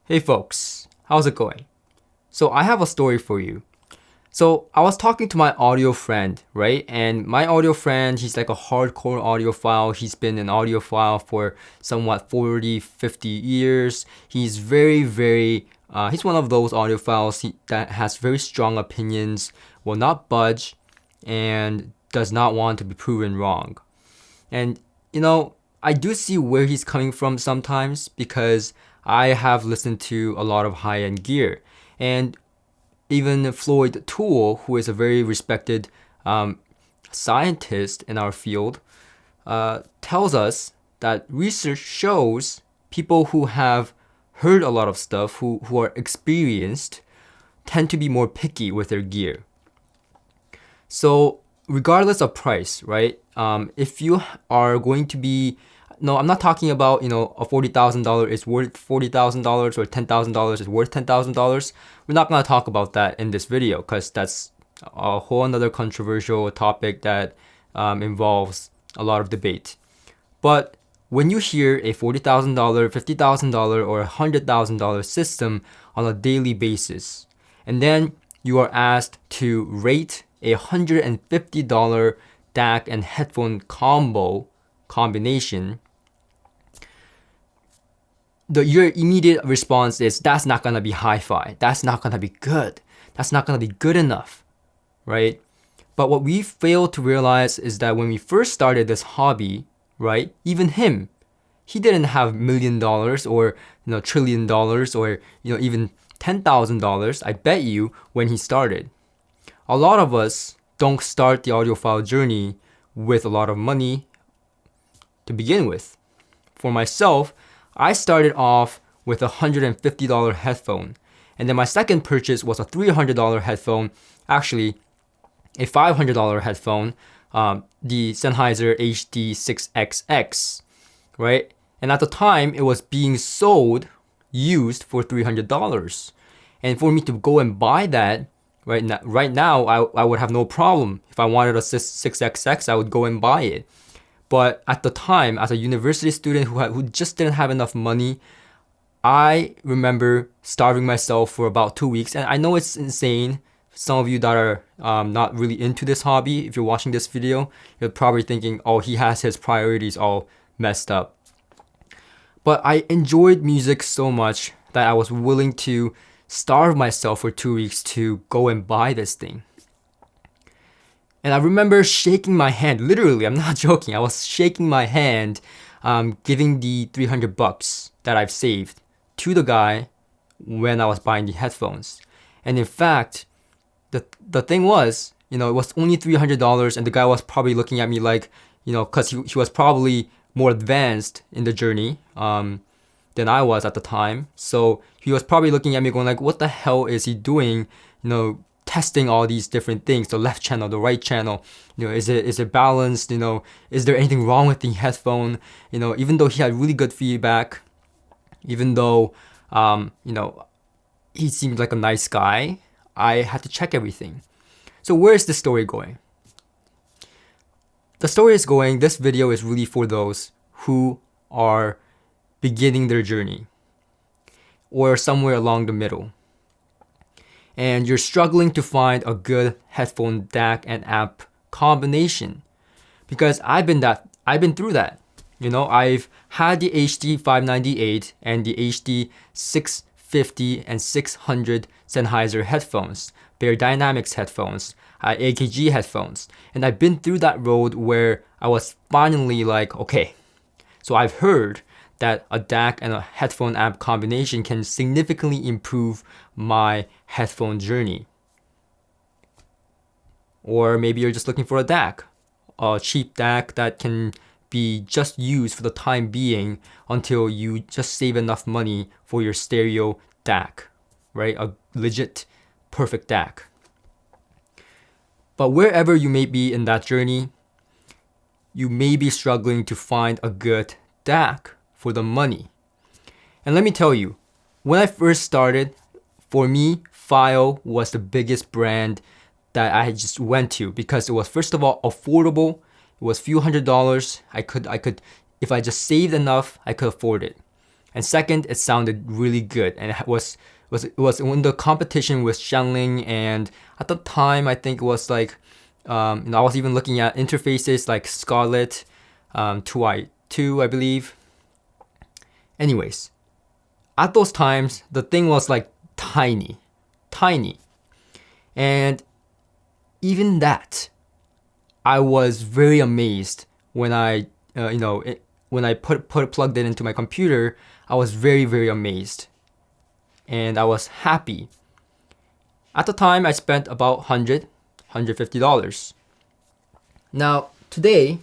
Hey folks, how's it going? So I have a story for you. So I was talking to my audio friend, right? And my audio friend, he's like a hardcore audiophile. He's been an audiophile for somewhat 40, 50 years. He's he's one of those audiophiles that has very strong opinions, will not budge, and does not want to be proven wrong. And I do see where he's coming from sometimes because I have listened to a lot of high-end gear. And even Floyd Toole, who is a very respected scientist in our field, tells us that research shows people who have heard a lot of stuff, who are experienced, tend to be more picky with their gear. So regardless of price, right? If you are going to be, no, I'm not talking about, a $40,000 is worth $40,000 or $10,000 is worth $10,000. We're not going to talk about that in this video because that's a whole another controversial topic that involves a lot of debate. But when you hear a $40,000, $50,000, or $100,000 system on a daily basis, and then you are asked to rate a $150 DAC and headphone combination, your immediate response is, that's not going to be hi-fi. That's not going to be good. That's not going to be good enough, right? But what we fail to realize is that when we first started this hobby, right, even him, he didn't have $1 million or $1 trillion or even $10,000. I bet you when he started. A lot of us don't start the audiophile journey with a lot of money to begin with. For myself, I started off with a $150 headphone, and then my second purchase was a $300 headphone, actually a $500 headphone, the Sennheiser HD6XX, right? And at the time, it was being sold used for $300. And for me to go and buy that, right now, I would have no problem. If I wanted a 6XX, I would go and buy it. But at the time, as a university student who just didn't have enough money, I remember starving myself for about 2 weeks. And I know it's insane. Some of you that are not really into this hobby, if you're watching this video, you're probably thinking, oh, he has his priorities all messed up. But I enjoyed music so much that I was willing to starve myself for 2 weeks to go and buy this thing. And I remember shaking my hand, literally, I'm not joking, I was shaking my hand, giving the $300 that I've saved to the guy when I was buying the headphones. And in fact, the thing was, it was only $300, and the guy was probably looking at me like, because he was probably more advanced in the journey than I was at the time. So he was probably looking at me going like, what the hell is he doing? Testing all these different things, the left channel, the right channel, is it balanced? Is there anything wrong with the headphone? Even though he had really good feedback, even though, he seemed like a nice guy, I had to check everything. So where is the story going? The story is going, this video is really for those who are beginning their journey or somewhere along the middle, and you're struggling to find a good headphone DAC and amp combination. Because I've been through that. I've had the HD 598 and the HD 650 and 600 Sennheiser headphones, Bear Dynamics headphones, AKG headphones, and I've been through that road where I was finally like, okay, so I've heard that a DAC and a headphone amp combination can significantly improve my headphone journey. Or maybe you're just looking for a DAC, a cheap DAC that can be just used for the time being until you just save enough money for your stereo DAC, right? A legit, perfect DAC. But wherever you may be in that journey, you may be struggling to find a good DAC for the money. And let me tell you, when I first started, for me, Fiio was the biggest brand that I just went to because it was, first of all, affordable. It was a few $100s. I could, if I just saved enough, I could afford it. And second, it sounded really good, and it was when the competition with Shanling, and at the time I think it was like I was even looking at interfaces like Scarlett 2i2, I believe. Anyways, at those times the thing was like tiny, and even that, I was very amazed when I when I plugged it into my computer. I was very amazed, and I was happy. At the time, I spent about $150. Now, today,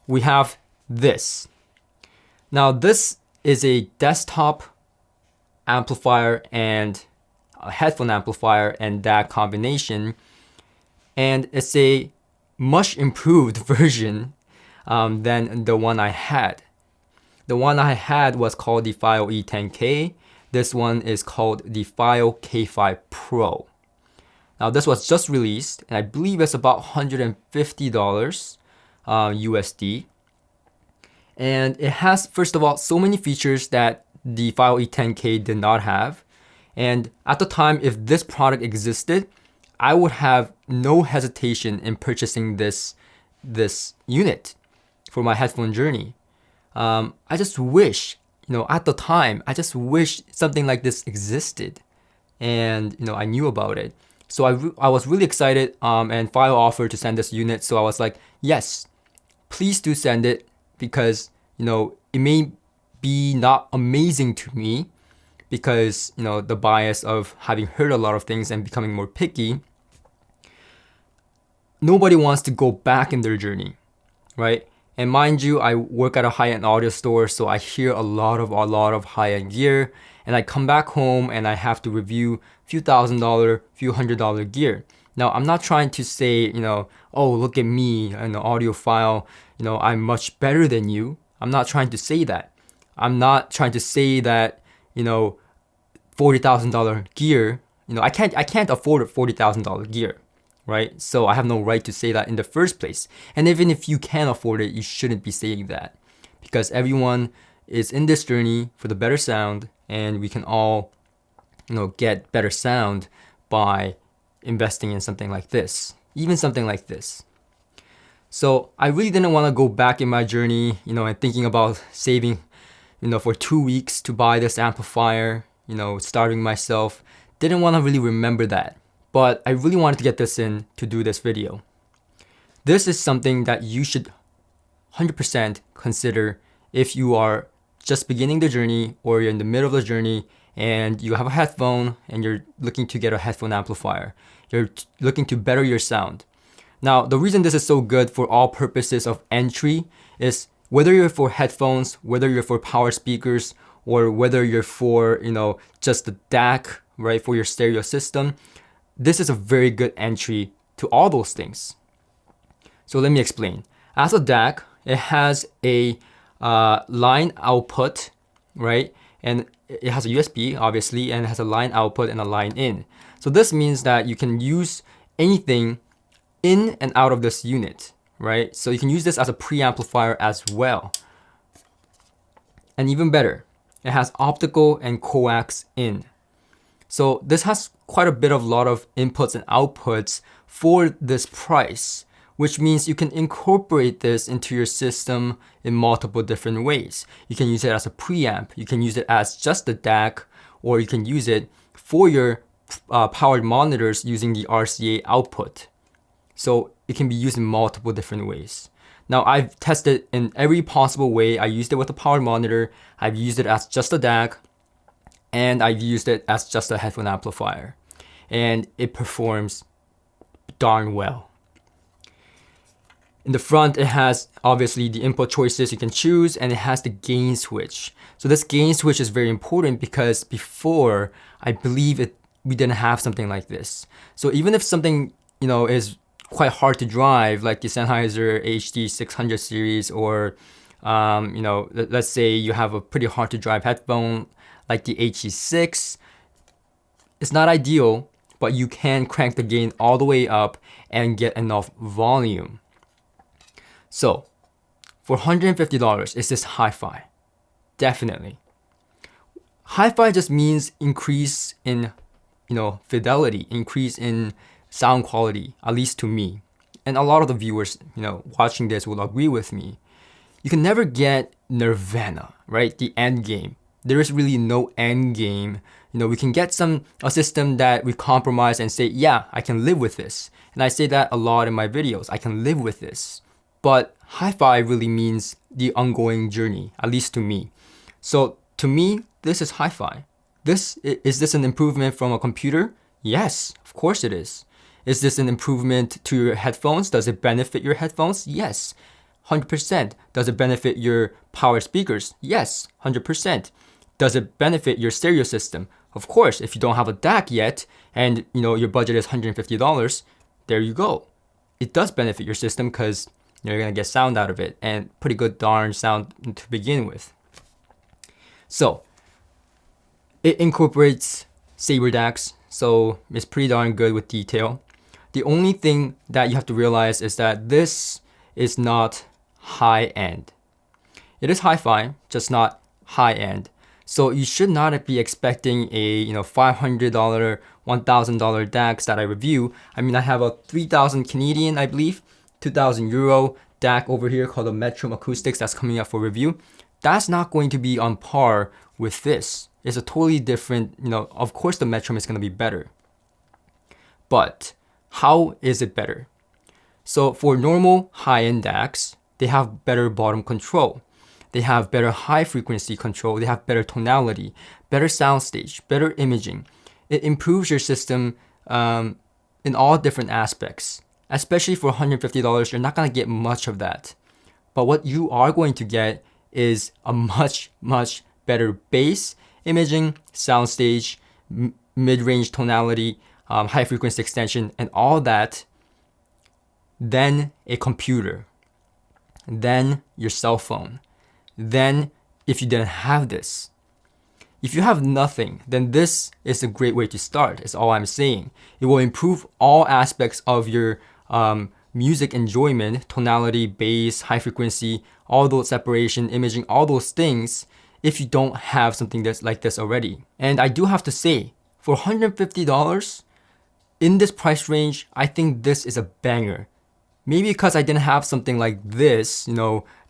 we have this. Now, this is a desktop amplifier and a headphone amplifier and DAC combination, and it's a much improved version than the one I had. The one I had was called the Fiio E10K. This one is called the Fiio K5 Pro. Now this was just released, and I believe it's about $150 USD. And it has, first of all, so many features that the Fiio E10K did not have. And at the time, if this product existed, I would have no hesitation in purchasing this unit for my headphone journey. I just wish, at the time, I just wish something like this existed, and I knew about it. So I was really excited, and Fiio offered to send this unit. So I was like, yes, please do send it, because it may be not amazing to me, because the bias of having heard a lot of things and becoming more picky. Nobody wants to go back in their journey, right? And mind you, I work at a high-end audio store, so I hear a lot of high-end gear, and I come back home and I have to review few $1,000, few $100 gear. Now, I'm not trying to say, oh, look at me, an audiophile, I'm much better than you. I'm not trying to say that. I'm not trying to say that, $40,000 gear, I can't afford $40,000 gear. Right? So I have no right to say that in the first place. And even if you can afford it, you shouldn't be saying that, because everyone is in this journey for the better sound, and we can all, get better sound by investing in something like this, even something like this. So I really didn't want to go back in my journey, and thinking about saving, for 2 weeks to buy this amplifier, starving myself. Didn't want to really remember that. But I really wanted to get this in to do this video. This is something that you should 100% consider if you are just beginning the journey, or you're in the middle of the journey and you have a headphone and you're looking to get a headphone amplifier. You're looking to better your sound. Now, the reason this is so good for all purposes of entry is whether you're for headphones, whether you're for power speakers, or whether you're for, just the DAC, right, for your stereo system. This is a very good entry to all those things. So let me explain. As a DAC, it has a line output, right? And it has a USB, obviously, and it has a line output and a line in. So this means that you can use anything in and out of this unit, right? So you can use this as a preamplifier as well. And even better, it has optical and coax in. So this has quite a lot of inputs and outputs for this price, which means you can incorporate this into your system in multiple different ways. You can use it as a preamp, you can use it as just a DAC, or you can use it for your powered monitors using the RCA output. So it can be used in multiple different ways. Now, I've tested in every possible way. I used it with a powered monitor, I've used it as just a DAC, and I've used it as just a headphone amplifier. And it performs darn well. In the front, it has obviously the input choices you can choose, and it has the gain switch. So this gain switch is very important, because before, I believe we didn't have something like this. So even if something, is quite hard to drive, like the Sennheiser HD600 series, or, let's say you have a pretty hard to drive headphone, like the HD6, it's not ideal, but you can crank the gain all the way up and get enough volume. So, for $150, is this hi-fi? Definitely. Hi-fi just means increase in, fidelity, increase in sound quality, at least to me. And a lot of the viewers, watching this will agree with me. You can never get nirvana, right? The end game. There is really no end game. We can get a system that we compromise and say, yeah, I can live with this. And I say that a lot in my videos. I can live with this. But hi-fi really means the ongoing journey, at least to me. So to me, this is hi-fi. Is this an improvement from a computer? Yes, of course it is. Is this an improvement to your headphones? Does it benefit your headphones? Yes, 100%. Does it benefit your power speakers? Yes, 100%. Does it benefit your stereo system? Of course, if you don't have a DAC yet and your budget is $150, there you go. It does benefit your system because you're gonna get sound out of it, and pretty good darn sound to begin with. So it incorporates Saber DACs, so it's pretty darn good with detail. The only thing that you have to realize is that this is not high-end. It is hi-fi, just not high-end. So you should not be expecting a $500, $1,000 DACs that I review. I mean, I have a 3,000 Canadian, I believe, 2,000 euro DAC over here called the Metrum Acoustics that's coming up for review. That's not going to be on par with this. It's a totally different, of course the Metrum is going to be better. But how is it better? So for normal high-end DACs, they have better bottom control. They have better high frequency control. They have better tonality, better soundstage, better imaging. It improves your system in all different aspects. Especially for $150, you're not going to get much of that. But what you are going to get is a much, much better bass, imaging, soundstage, mid-range tonality, high frequency extension, and all that than a computer, than your cell phone, than if you didn't have this. If you have nothing, then this is a great way to start, is all I'm saying. It will improve all aspects of your music enjoyment, tonality, bass, high frequency, all those separation, imaging, all those things if you don't have something that's like this already. And I do have to say, for $150, in this price range, I think this is a banger. Maybe because I didn't have something like this,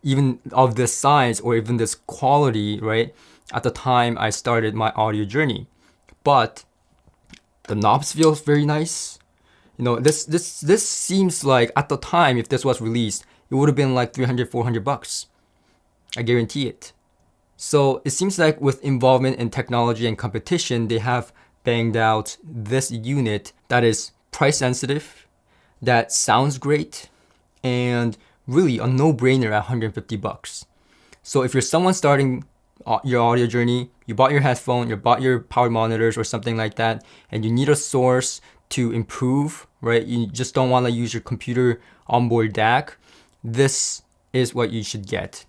even of this size or even this quality, right, at the time I started my audio journey. But the knobs feel very nice. This seems like at the time, if this was released, it would have been like $300, $400. I guarantee it. So it seems like with involvement in technology and competition, they have banged out this unit that is price sensitive, that sounds great, and really a no-brainer at $150. So if you're someone starting your audio journey, you bought your headphone, you bought your power monitors or something like that, and you need a source to improve, right? You just don't want to use your computer onboard DAC. This is what you should get.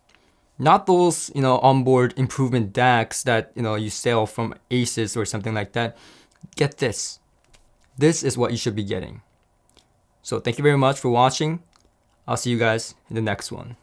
Not those, onboard improvement DACs that, you sell from Aces or something like that. Get this. This is what you should be getting. So thank you very much for watching. I'll see you guys in the next one.